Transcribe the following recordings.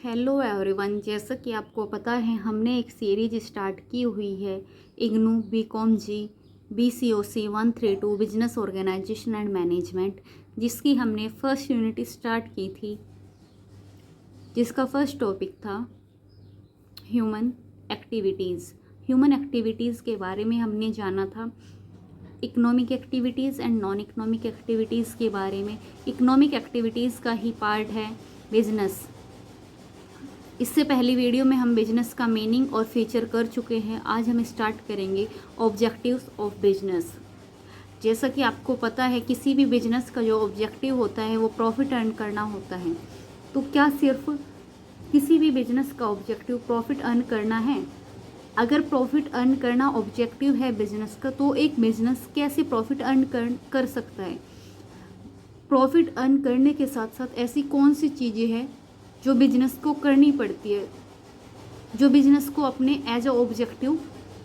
Hello everyone, जैसा कि आपको पता है हमने एक सीरीज स्टार्ट की हुई है IGNOU BCom G BCOC 132 business organisation and management, जिसकी हमने फर्स्ट यूनिट स्टार्ट की थी, जिसका फर्स्ट टॉपिक था ह्यूमन एक्टिविटीज़। ह्यूमन एक्टिविटीज़ के बारे में हमने जाना था, economic activities and non economic activities के बारे में। इकोनॉमिक एक्टिविटीज़ का ही पार्ट है बिजनेस। इससे पहली वीडियो में हम बिजनेस का मीनिंग और फीचर कर चुके हैं। आज हम स्टार्ट करेंगे ऑब्जेक्टिव्स ऑफ बिजनेस। जैसा कि आपको पता है किसी भी बिजनेस का जो ऑब्जेक्टिव होता है वो प्रॉफिट अर्न करना होता है। तो क्या सिर्फ किसी भी बिजनेस का ऑब्जेक्टिव प्रॉफिट अर्न करना है? अगर प्रॉफिट अर्न करना ऑब्जेक्टिव है बिजनेस का, तो एक बिजनेस कैसे प्रॉफिट अर्न कर सकता है? प्रॉफिट अर्न करने के साथ साथ ऐसी कौन सी चीज़ें हैं जो बिजनेस को करनी पड़ती है, जो बिजनेस को अपने एज अ ऑब्जेक्टिव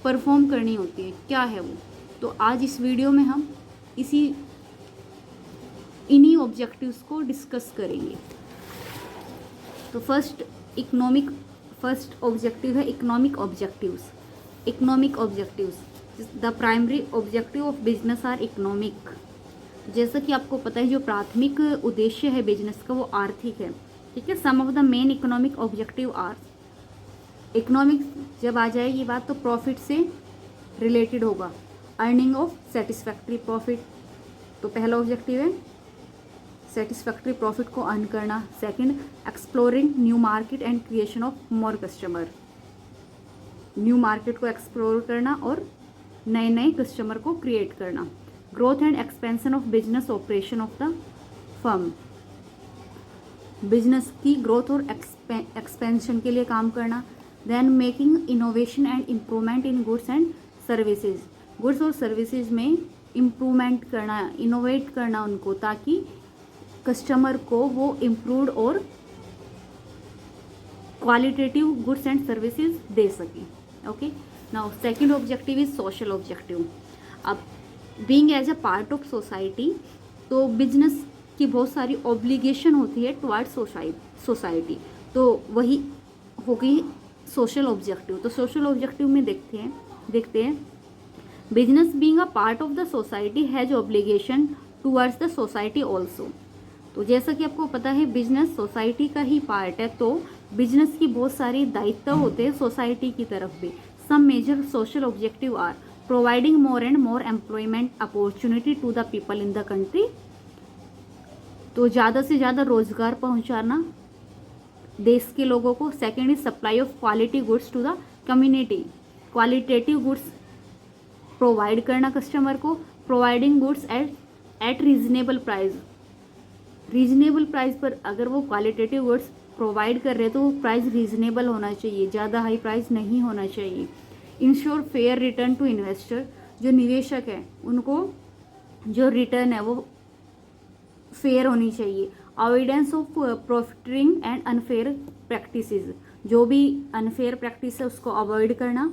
परफॉर्म करनी होती है? क्या है वो? तो आज इस वीडियो में हम इन्हीं ऑब्जेक्टिव्स को डिस्कस करेंगे। तो फर्स्ट ऑब्जेक्टिव है economic objectives. Economic objectives, the primary objective of business are economic. जैसा कि आपको पता है जो प्राथमिक उद्देश्य है बिजनेस का वो आर्थिक है, ठीक है। Some of the main economic objective are, economic जब आ जाएगी बात तो प्रॉफिट से रिलेटेड होगा। अर्निंग ऑफ सेटिस्फैक्ट्री प्रॉफिट, तो पहला ऑब्जेक्टिव है सेटिस्फैक्ट्री प्रॉफिट को अर्न करना। Second, exploring new market and creation of more customer, new market को एक्सप्लोर करना और नए नए कस्टमर को क्रिएट करना। Growth and expansion of business operation of the firm, business की ग्रोथ और एक्सपेंशन के लिए काम करना। Then making innovation and improvement in goods and services, goods और सर्विसेज में इम्प्रूवमेंट करना, इनोवेट करना उनको, ताकि कस्टमर को वो इम्प्रूव्ड और क्वालिटेटिव गुड्स एंड सर्विसेज दे सकें। Okay, now second objective is social objective. अब being as a part of society, तो बिजनेस की बहुत सारी ऑब्लिगेशन होती है टुवर्ड्स सोसाइटी, तो वही हो गई सोशल ऑब्जेक्टिव। तो सोशल ऑब्जेक्टिव में देखते हैं business being a part of the society has obligation towards the society also. तो जैसा कि आपको पता है बिजनेस सोसाइटी का ही पार्ट है, तो बिजनेस की बहुत सारी दायित्व होते हैं सोसाइटी की तरफ भी। Some major social objective are providing more and more employment opportunity to the people in the country, तो ज़्यादा से ज़्यादा रोजगार पहुंचाना देश के लोगों को। Second is supply of quality goods to the community, qualitative goods provide करना कस्टमर को। Providing goods at reasonable price, reasonable price पर अगर वो क्वालिटेटिव गुड्स प्रोवाइड कर रहे हैं तो वो प्राइस रीजनेबल होना चाहिए, ज़्यादा हाई प्राइस नहीं होना चाहिए। Ensure fair return to investor, जो निवेशक है उनको जो रिटर्न है वो फेयर होनी चाहिए। Avoidance of profiting and unfair practices, जो भी अनफेयर प्रैक्टिस है उसको अवॉइड करना।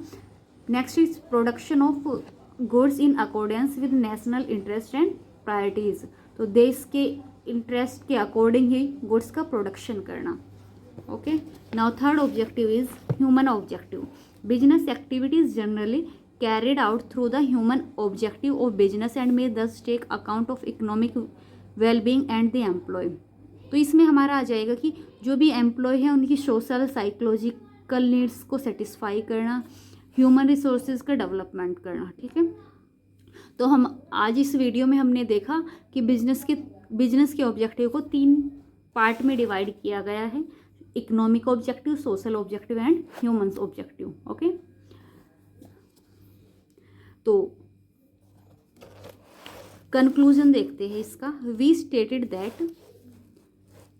Next is production of goods in accordance with national interest and priorities, तो देश के इंटरेस्ट के अकॉर्डिंग ही गुड्स का प्रोडक्शन करना। Okay, now third objective is human objective. Business activities generally carried out through the human objective of business and may thus take account of economic well-being and the employee। तो इसमें हमारा आ जाएगा कि जो भी employ है उनकी सोशल साइकोलॉजिकल नीड्स को सेटिस्फाई करना, ह्यूमन रिसोर्सेज का डेवलपमेंट करना, ठीक है। तो हम आज इस वीडियो में हमने देखा कि बिजनेस के ऑब्जेक्टिव को 3 पार्ट में डिवाइड किया गया है, economic objective, social objective and human objective. Okay, तो कंक्लूजन देखते हैं इसका। We stated that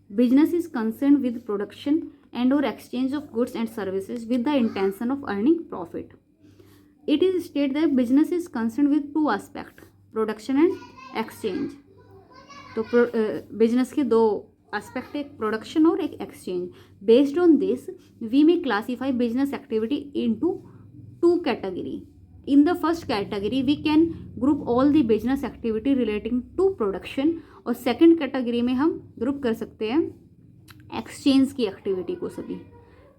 business is concern with production and और exchange of goods and services with the intention of earning profit. It is state that business is concern with 2 aspect, production and exchange. तो business के 2 aspect, एक production और एक exchange. Based on this we may classify business activity into 2 category. In the first category, we can group all the business activity relating to production, और second category में हम group कर सकते हैं एक्सचेंज की एक्टिविटी को सभी।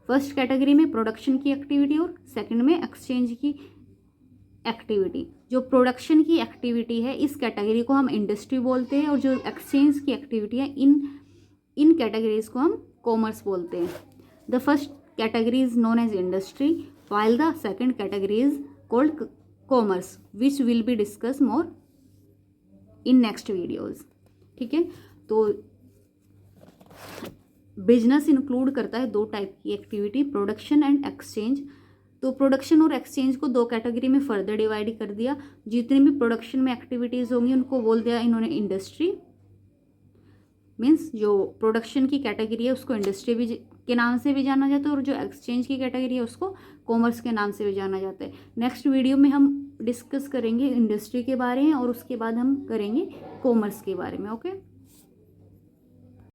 फर्स्ट कैटेगरी में प्रोडक्शन की एक्टिविटी और सेकंड में एक्सचेंज की एक्टिविटी। जो प्रोडक्शन की एक्टिविटी है इस कैटेगरी को हम इंडस्ट्री बोलते हैं, और जो एक्सचेंज की एक्टिविटी है इन कैटेगरीज को हम कॉमर्स बोलते हैं। The first category is known as industry while the second category is called commerce, which will be discussed more in next videos। ठीक है, तो बिजनेस इंक्लूड करता है दो टाइप की एक्टिविटी, प्रोडक्शन एंड एक्सचेंज। तो प्रोडक्शन और एक्सचेंज को दो कैटेगरी में फर्दर डिवाइड कर दिया। जितनी भी प्रोडक्शन में एक्टिविटीज़ होंगी उनको बोल दिया इन्होंने इंडस्ट्री। मीन्स जो प्रोडक्शन की कैटेगरी है उसको इंडस्ट्री भी के नाम से भी जाना जाता है, और जो एक्सचेंज की कैटेगरी है उसको कॉमर्स के नाम से भी जाना जाता है। नेक्स्ट वीडियो में हम डिस्कस करेंगे इंडस्ट्री के बारे में, और उसके बाद हम करेंगे कॉमर्स के बारे में। ओके।